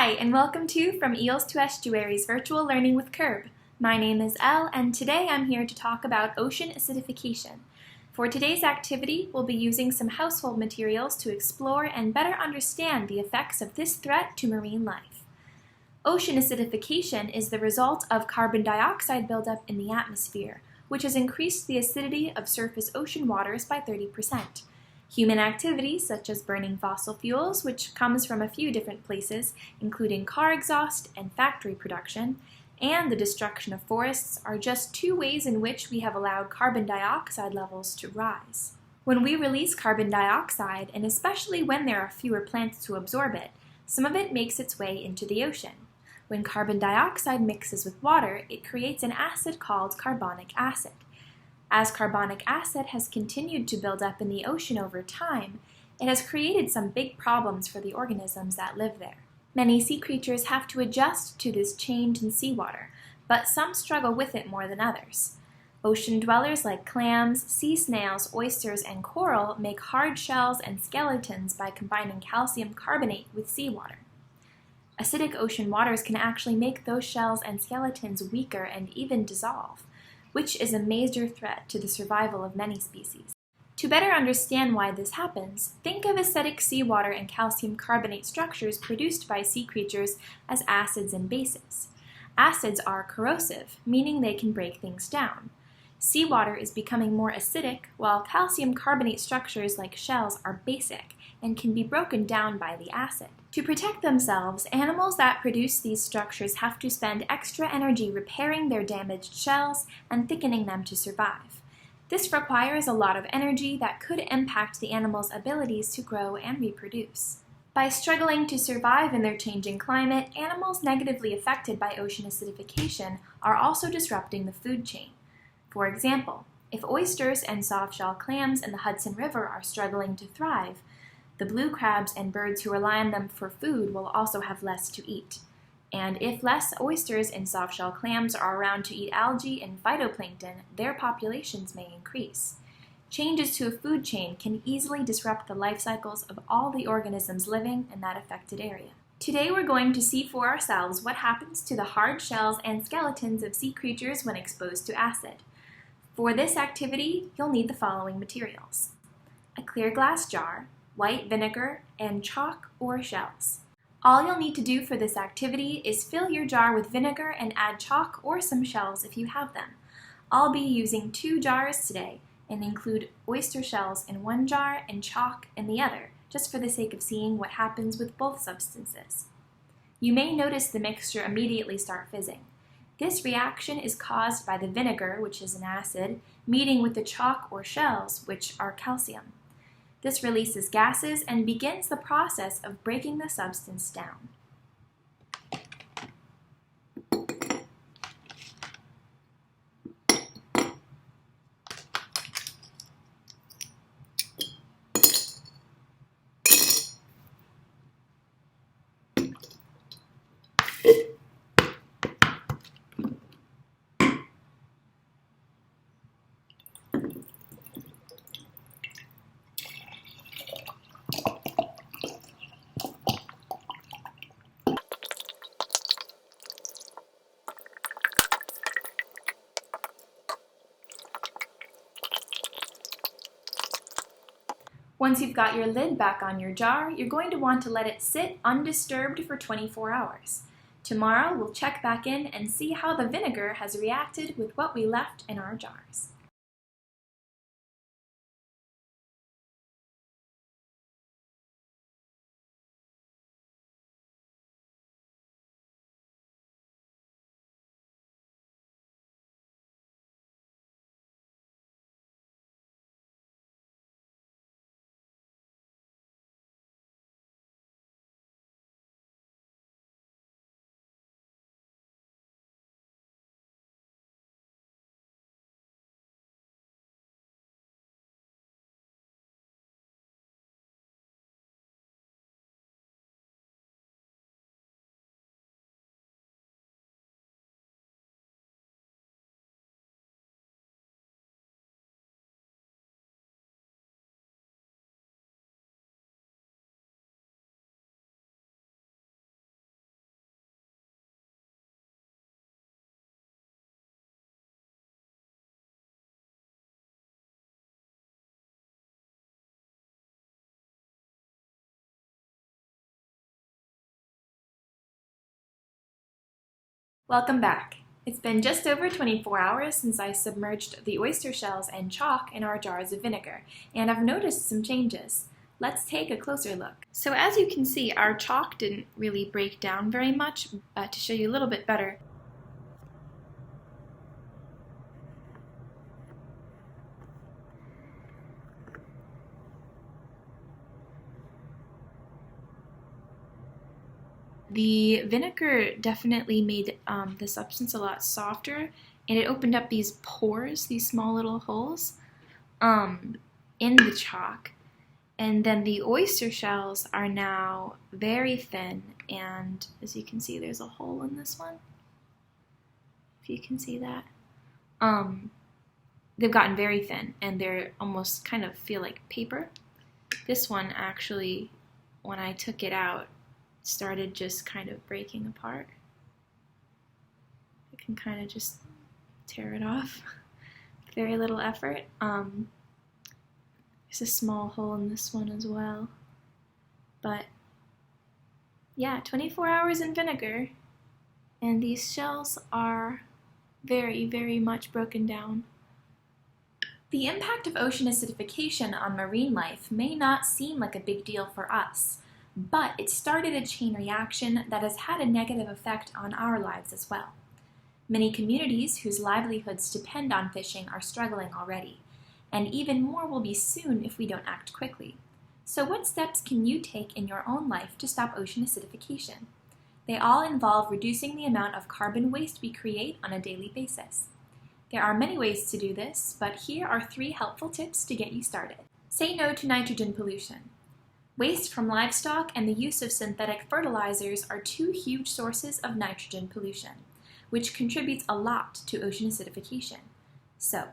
Hi, and welcome to From Eels to Estuaries Virtual Learning with Curb. My name is Elle, and today I'm here to talk about ocean acidification. For today's activity, we'll be using some household materials to explore and better understand the effects of this threat to marine life. Ocean acidification is the result of carbon dioxide buildup in the atmosphere, which has increased the acidity of surface ocean waters by 30%. Human activities, such as burning fossil fuels, which comes from a few different places, including car exhaust and factory production, and the destruction of forests are just two ways in which we have allowed carbon dioxide levels to rise. When we release carbon dioxide, and especially when there are fewer plants to absorb it, some of it makes its way into the ocean. When carbon dioxide mixes with water, it creates an acid called carbonic acid. As carbonic acid has continued to build up in the ocean over time, it has created some big problems for the organisms that live there. Many sea creatures have to adjust to this change in seawater, but some struggle with it more than others. Ocean dwellers like clams, sea snails, oysters, and coral make hard shells and skeletons by combining calcium carbonate with seawater. Acidic ocean waters can actually make those shells and skeletons weaker and even dissolve, which is a major threat to the survival of many species. To better understand why this happens, think of acidic seawater and calcium carbonate structures produced by sea creatures as acids and bases. Acids are corrosive, meaning they can break things down. Seawater is becoming more acidic, while calcium carbonate structures like shells are basic and can be broken down by the acid. To protect themselves, animals that produce these structures have to spend extra energy repairing their damaged shells and thickening them to survive. This requires a lot of energy that could impact the animal's abilities to grow and reproduce. By struggling to survive in their changing climate, animals negatively affected by ocean acidification are also disrupting the food chain. For example, if oysters and soft-shell clams in the Hudson River are struggling to thrive, the blue crabs and birds who rely on them for food will also have less to eat. And if less oysters and soft-shell clams are around to eat algae and phytoplankton, their populations may increase. Changes to a food chain can easily disrupt the life cycles of all the organisms living in that affected area. Today we're going to see for ourselves what happens to the hard shells and skeletons of sea creatures when exposed to acid. For this activity, you'll need the following materials: a clear glass jar, white vinegar, and chalk or shells. All you'll need to do for this activity is fill your jar with vinegar and add chalk or some shells if you have them. I'll be using 2 jars today and include oyster shells in one jar and chalk in the other, just for the sake of seeing what happens with both substances. You may notice the mixture immediately start fizzing. This reaction is caused by the vinegar, which is an acid, meeting with the chalk or shells, which are calcium. This releases gases and begins the process of breaking the substance down. Once you've got your lid back on your jar, you're going to want to let it sit undisturbed for 24 hours. Tomorrow, we'll check back in and see how the vinegar has reacted with what we left in our jars. Welcome back. It's been just over 24 hours since I submerged the oyster shells and chalk in our jars of vinegar, and I've noticed some changes. Let's take a closer look. So as you can see, our chalk didn't really break down very much. To show you a little bit better, the vinegar definitely made the substance a lot softer, and it opened up these pores, these small little holes in the chalk. And then the oyster shells are now very thin, and as you can see, there's a hole in this one. If you can see that. They've gotten very thin, and they're almost kind of feel like paper. This one actually, when I took it out, started just kind of breaking apart. I can kind of just tear it off. Very little effort. There's a small hole in this one as well. But yeah, 24 hours in vinegar, and these shells are very, very much broken down. The impact of ocean acidification on marine life may not seem like a big deal for us, but it started a chain reaction that has had a negative effect on our lives as well. Many communities whose livelihoods depend on fishing are struggling already, and even more will be soon if we don't act quickly. So what steps can you take in your own life to stop ocean acidification? They all involve reducing the amount of carbon waste we create on a daily basis. There are many ways to do this, but here are 3 helpful tips to get you started. Say no to nitrogen pollution. Waste from livestock and the use of synthetic fertilizers are 2 huge sources of nitrogen pollution, which contributes a lot to ocean acidification. So,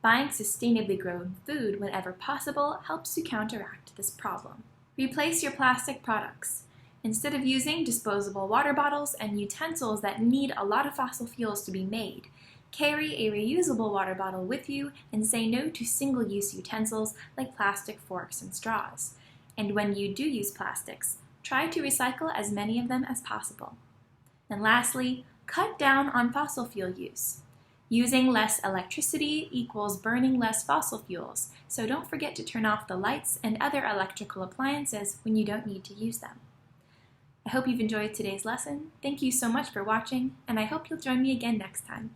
buying sustainably grown food whenever possible helps to counteract this problem. Replace your plastic products. Instead of using disposable water bottles and utensils that need a lot of fossil fuels to be made, carry a reusable water bottle with you and say no to single-use utensils like plastic forks and straws. And when you do use plastics, try to recycle as many of them as possible. And lastly, cut down on fossil fuel use. Using less electricity equals burning less fossil fuels, so don't forget to turn off the lights and other electrical appliances when you don't need to use them. I hope you've enjoyed today's lesson. Thank you so much for watching, and I hope you'll join me again next time.